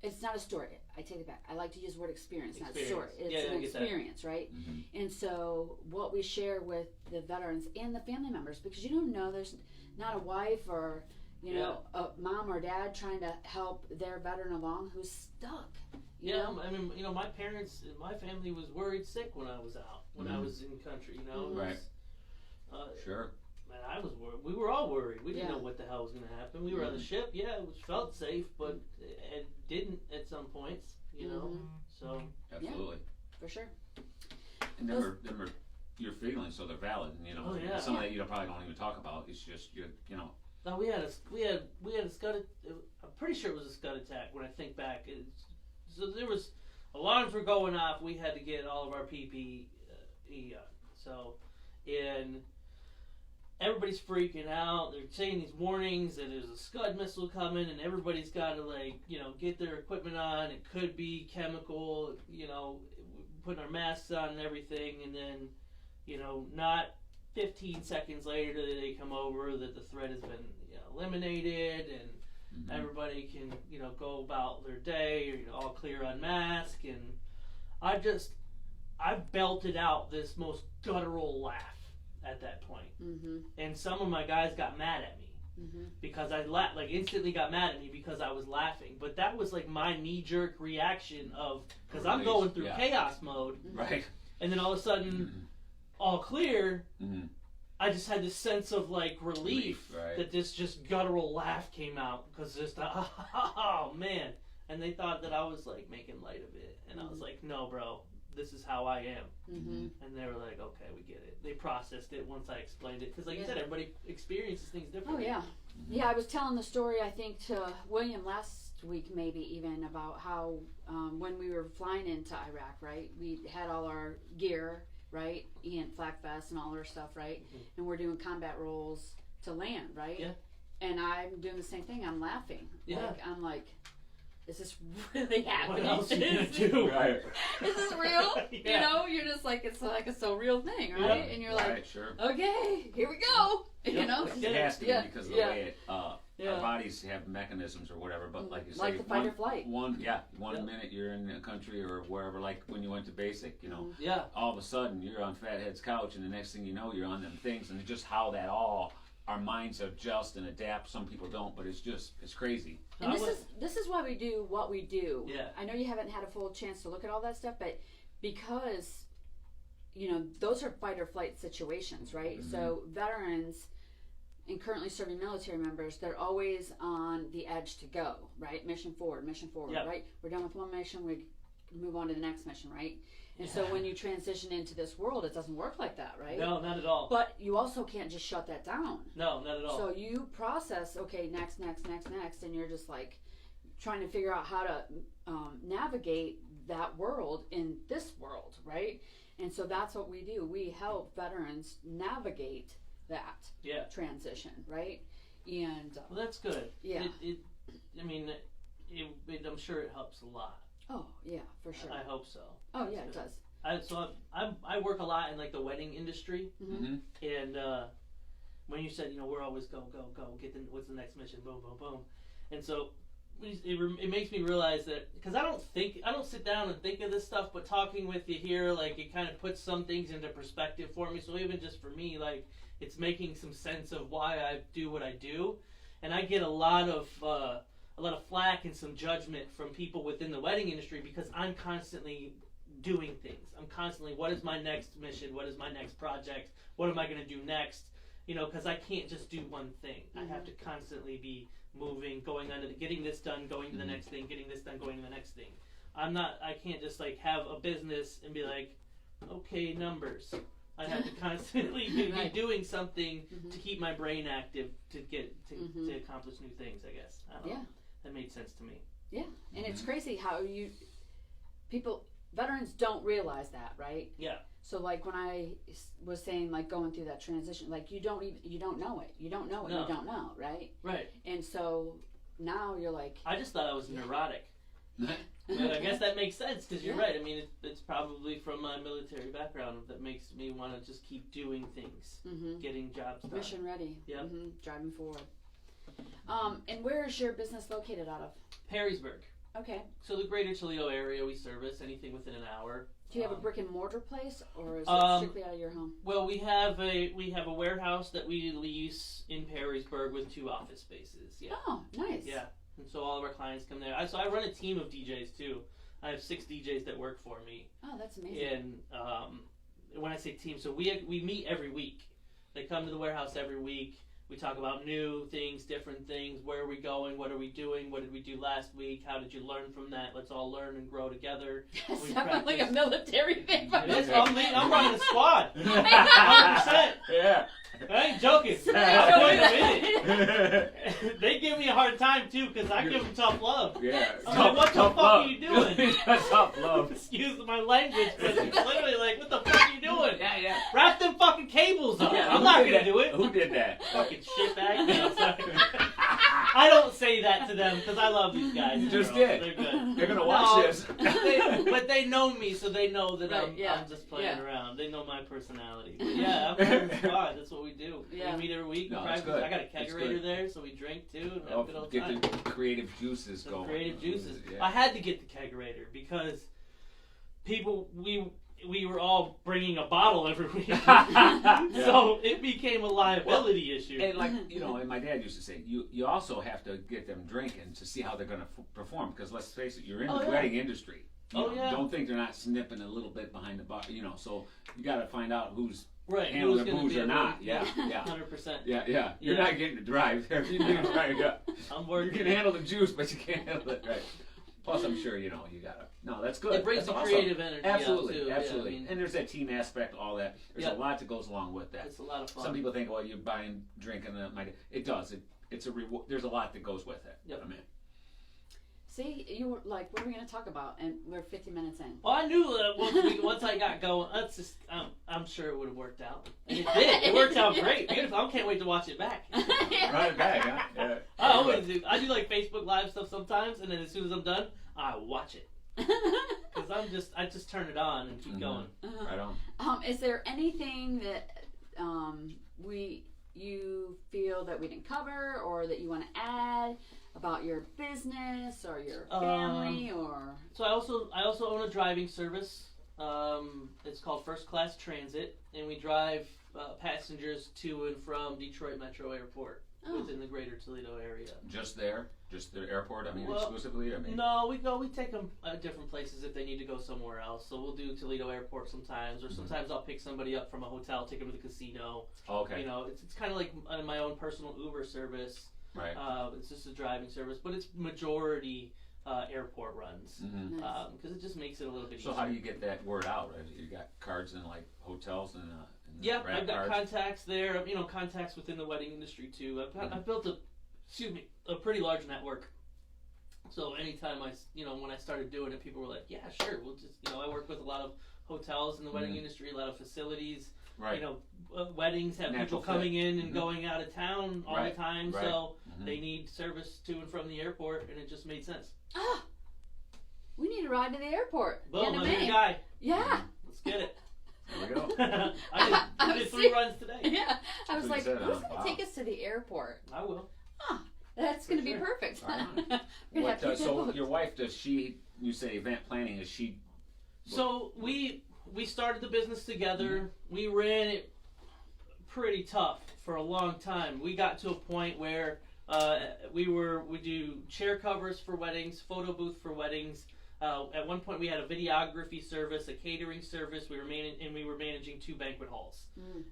it's not a story. I take it back. I like to use the word experience, not story. It's an experience, right? And so what we share with the veterans and the family members, because you don't know, there's not a wife or, you know, a mom or dad trying to help their veteran along who's stuck. You know? I mean, you know, my parents, my family was worried sick when I was out, when I was in country, you know. Right. Sure. Man, I was worried. We were all worried. We didn't know what the hell was going to happen. We were on the ship. Yeah, it felt safe, but it didn't at some points, you know. So Absolutely. For sure. And them are your feelings, so they're valid. And, you know, some of that you probably don't even talk about. It's just you know. No, we had a scud. I'm pretty sure it was a scud attack. When I think back, so there was alarms were going off. We had to get all of our PPE on. So, and everybody's freaking out. They're saying these warnings that there's a scud missile coming, and everybody's got to, like, you know, get their equipment on. It could be chemical, you know, putting our masks on and everything, and then, you know, not 15 seconds later do they come over that the threat has been, you know, eliminated, and everybody can, you know, go about their day, or, you know, all clear on mask, and I belted out this most guttural laugh at that point. And some of my guys got mad at me because I instantly got mad at me because I was laughing. But that was like my knee-jerk reaction of, because I'm going through chaos mode, right? And then all of a sudden, all clear. I just had this sense of like relief that this just guttural laugh came out, because just oh man, and they thought that I was like making light of it, and I was like, no, bro, this is how I am. Mm-hmm. And they were like, okay, we get it. They processed it once I explained it. Because like you said, everybody experiences things differently. Oh, yeah. Yeah, I was telling the story, I think, to William last week, maybe even, about how when we were flying into Iraq, right, we had all our gear, right, and flak vests and all our stuff, right, and we're doing combat roles to land, right? Yeah. And I'm doing the same thing. I'm laughing. Yeah. Like, I'm like, is this really happening? What else are you gonna do? Right. Is this real? Yeah. You know, you're just like, it's like a so real thing, right? Yeah. And you're Right, like, sure. okay, here we go. You know? It has to be because of the way it, our Yeah. bodies have mechanisms or whatever. But like you say, Like the fight or flight. One minute you're in a country or wherever, like when you went to basic, you know, Yeah. all of a sudden you're on Fathead's couch, and the next thing you know, you're on them things, and just how that all our minds adjust and adapt. Some people don't, but it's crazy. And this is why we do what we do. Yeah. I know you haven't had a full chance to look at all that stuff, but because, you know, those are fight or flight situations, right? Mm-hmm. So veterans and currently serving military members, they're always on the edge to go, right? Mission forward, Yep. right? We're done with one mission, we move on to the next mission, right? And so when you transition into this world, it doesn't work like that, right? No, not at all. But you also can't just shut that down. No, not at all. So you process, okay, next, and you're just like trying to figure out how to navigate that world in this world, right? And so that's what we do. We help veterans navigate that transition, right? And well, that's good. Yeah. I'm sure it helps a lot. Oh yeah, for sure. I hope so. Oh yeah, it does. I work a lot in like the wedding industry, Mm-hmm. and when you said, you know, we're always go, what's the next mission, boom, boom, boom, and so it makes me realize that, because I don't sit down and think of this stuff, but talking with you here, like, it kind of puts some things into perspective for me. So even just for me, like, it's making some sense of why I do what I do, and I get a lot of flack and some judgment from people within the wedding industry because I'm constantly doing things. I'm constantly, what is my next mission? What is my next project? What am I going to do next? You know, because I can't just do one thing. Mm-hmm. I have to constantly be moving, going on to getting this done, going to the next thing, getting this done, going to the next thing. I can't just like have a business and be like, okay, numbers. I have to constantly be doing something to keep my brain active to accomplish new things, I guess. I don't know. That made sense to me. Yeah, and it's crazy how veterans don't realize that, right? Yeah. So like when I was saying like going through that transition, like you don't know it. You don't know what you don't know, right? Right. And so now you're like, I just thought I was neurotic. But I guess that makes sense because you're right. I mean, it's probably from my military background that makes me want to just keep doing things, getting jobs done. Mission ready. Yeah. Driving forward. And where is your business located out of? Perrysburg. Okay. So the greater Toledo area, we service anything within an hour. Do you have a brick and mortar place, or is it strictly out of your home? Well, we have a warehouse that we lease in Perrysburg with 2 office spaces. Yeah. Oh, nice. Yeah. And so all of our clients come there. So I run a team of DJs too. I have 6 DJs that work for me. Oh, that's amazing. And when I say team, so we meet every week. They come to the warehouse every week. We talk about new things, different things. Where are we going? What are we doing? What did we do last week? How did you learn from that? Let's all learn and grow together. It's definitely a military thing. But it is. I'm running a squad. 100%. Yeah. I ain't joking. They give me a hard time too because I give them tough love. Yeah. I'm like, what the fuck are you doing? Tough love. Excuse my language, but it's literally like, what the fuck are you doing? Yeah. Wrap them fucking cables up. Yeah, I'm not gonna do it. Who did that? Fucking shitbag. No, sorry. I don't say that to them because I love these guys. You just did. They're good. They're gonna watch this. But they know me, so they know that I'm just playing around. They know my personality. But yeah, I'm on the squad. That's what we do. Yeah. We meet every week. No, we it's practice. good. I got a kegerator there, so we drink too and have a good old get time. the creative juices going. Creative juices. Yeah. I had to get the kegerator because we were all bringing a bottle every week. So it became a liability issue. And like, you know, and my dad used to say, you also have to get them drinking to see how they're going to perform. Because let's face it, you're in the wedding industry. You know, don't think they're not snipping a little bit behind the bar. You know, so you got to find out who's handling the booze or not. Yeah. 100%. Yeah. You're not getting to drive. You need to drive. I'm working. You can handle the juice, but you can't handle it right. Plus, I'm sure, you gotta. No, that's good. It brings that's the awesome. creative energy Absolutely, out, too. absolutely. Yeah, I mean, and there's that team aspect, all that. There's a lot that goes along with that. It's a lot of fun. Some people think, well, you're buying, drinking, it does. It's a reward. There's a lot that goes with it. Yep. I mean. See, you were like, what are we going to talk about? And we're 50 minutes in. Well, I knew that once I got going, I'm sure it would have worked out. And it did. It worked out great. Beautiful. I can't wait to watch it back. Right back, huh? Yeah. I always do. I do like Facebook Live stuff sometimes, and then as soon as I'm done, I watch it. Because I just turn it on and keep going. Right on. Is there anything that you feel that we didn't cover, or that you want to add about your business or your family, or? So I also own a driving service. It's called First Class Transit, and we drive passengers to and from Detroit Metro Airport within the greater Toledo area. Just there? Just the airport? I mean, Well, exclusively? I mean, no, we take them different places if they need to go somewhere else. So we'll do Toledo Airport sometimes, or sometimes I'll pick somebody up from a hotel, take them to the casino. Okay. It's kind of like my own personal Uber service. Right. It's just a driving service, but it's majority airport runs because it just makes it a little bit easier. So how do you get that word out? Right? You got cards in like hotels and yeah, I've got cards? Contacts there. Contacts within the wedding industry too. I've built a pretty large network. So anytime when I started doing it, people were like, yeah, sure, we'll just I work with a lot of hotels in the wedding industry, a lot of facilities. Right. Weddings have Natural people coming in and going out of town all the time, Right. so they need service to and from the airport, and it just made sense. We need a ride to the airport. Boom, I'm your guy. Yeah. Let's get it. There we go. I did 3 runs today. Yeah. I was like, who's said, going to wow. take us to the airport? I will. That's going to be sure. perfect. Right on. We're gonna have to So booked. your wife, you say event planning, is she? So we started the business together. We ran it pretty tough for a long time. We got to a point where we do chair covers for weddings, photo booth for weddings. At one point, we had a videography service, a catering service. We were managing 2 banquet halls,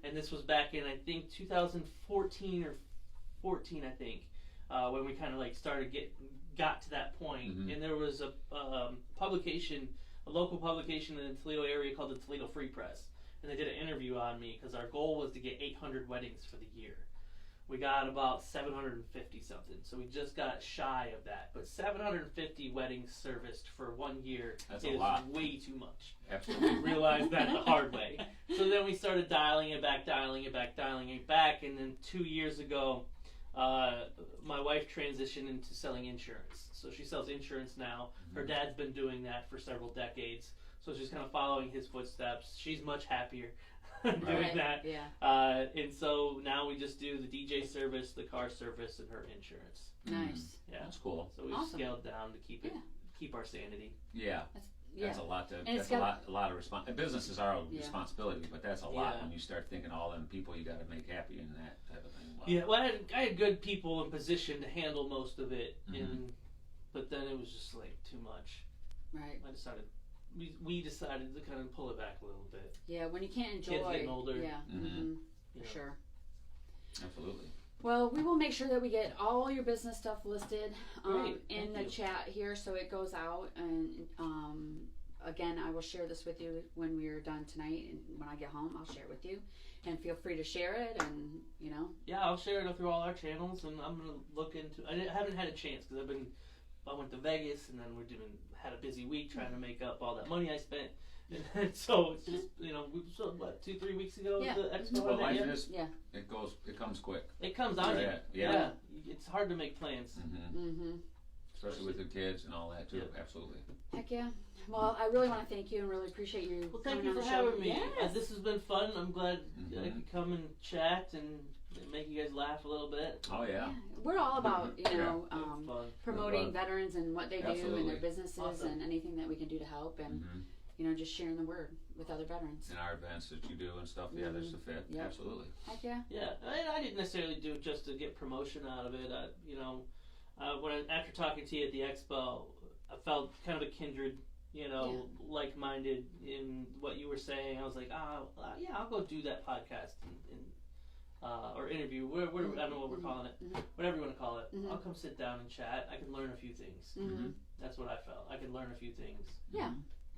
and this was back in I think 2014 or 14, I think, when we kind of like got to that point. And there was a publication, a local publication in the Toledo area called the Toledo Free Press, and they did an interview on me because our goal was to get 800 weddings for the year. We got about 750 something, so we just got shy of that. But 750 weddings serviced for 1 year That's is a lot. way too much. Absolutely. We realized that the hard way. So then we started dialing it back, and then 2 years ago, my wife transitioned into selling insurance. So she sells insurance now. Her dad's been doing that for several decades, so she's kind of following his footsteps. She's much happier doing that. Yeah. And so now we just do the DJ service, the car service, and her insurance. Nice. Yeah, That's cool. so we've scaled down to keep our sanity. Yeah. Yeah. That's a lot to. And That's a lot of responsibility. Businesses are a responsibility, but that's a lot Yeah. when you start thinking all them people you got to make happy and that type of thing. Wow. Yeah, well, I had good people in position to handle most of it, but then it was just like too much. Right. We decided to kind of pull it back a little bit. Yeah, when you can't enjoy. Kids getting older. Yeah. For Yeah. sure. Absolutely. Well, we will make sure that we get all your business stuff listed Great, in thank the you. chat here, so it goes out. And again, I will share this with you when we are done tonight, and when I get home, I'll share it with you. And feel free to share it, and Yeah, I'll share it through all our channels, and I'm gonna look into. I haven't had a chance because I went to Vegas, and then had a busy week trying to make up all that money I spent. And so it's just we sold 2-3 weeks ago. Yeah. The expo. Well, life yeah. is. Yeah. It comes quick. It comes on you. Yeah. It's hard to make plans. Especially with the kids and all that too. Yeah. Absolutely. Heck yeah. Well, I really want to thank you and really appreciate you. Well, thank coming you on for the show. having me. Yes. This has been fun. I'm glad I could come and chat and make you guys laugh a little bit. Oh yeah. We're all about Fun. promoting veterans and what they do Absolutely. and their businesses Awesome. and anything that we can do to help and just sharing the word with other veterans. In our events that you do and stuff. Yeah, there's the fit. Yep. Absolutely. Heck yeah. Yeah, I didn't necessarily do it just to get promotion out of it. After talking to you at the expo, I felt kind of a kindred, like-minded in what you were saying. I was like, yeah, I'll go do that podcast, and or interview, whatever, I don't know what we're calling it, whatever you want to call it. Mhm. I'll come sit down and chat. I can learn a few things. Mhm. That's what I felt. I could learn a few things. Yeah.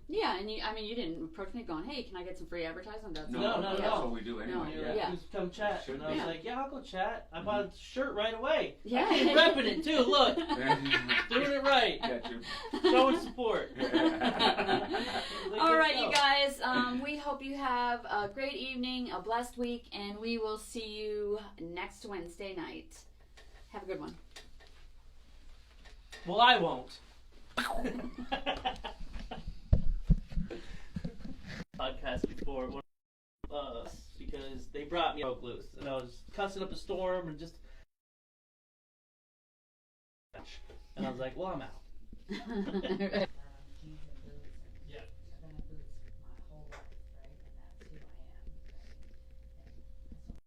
Yeah, and you didn't approach me going, hey, can I get some free advertising? That's No, that's what we do anyway. No, You're yeah. like, just come chat. Should And I was be. like, yeah, I'll go chat. I bought a shirt right away. Yeah. I keep repping it too. Look, doing it right. Got you. Showing support. All right, you guys. We hope you have a great evening, a blessed week, and we will see you next Wednesday night. Have a good one. Well, I won't. Podcast before one of us because they brought me broke loose and I was cussing up a storm and just and I was like, well, I'm out.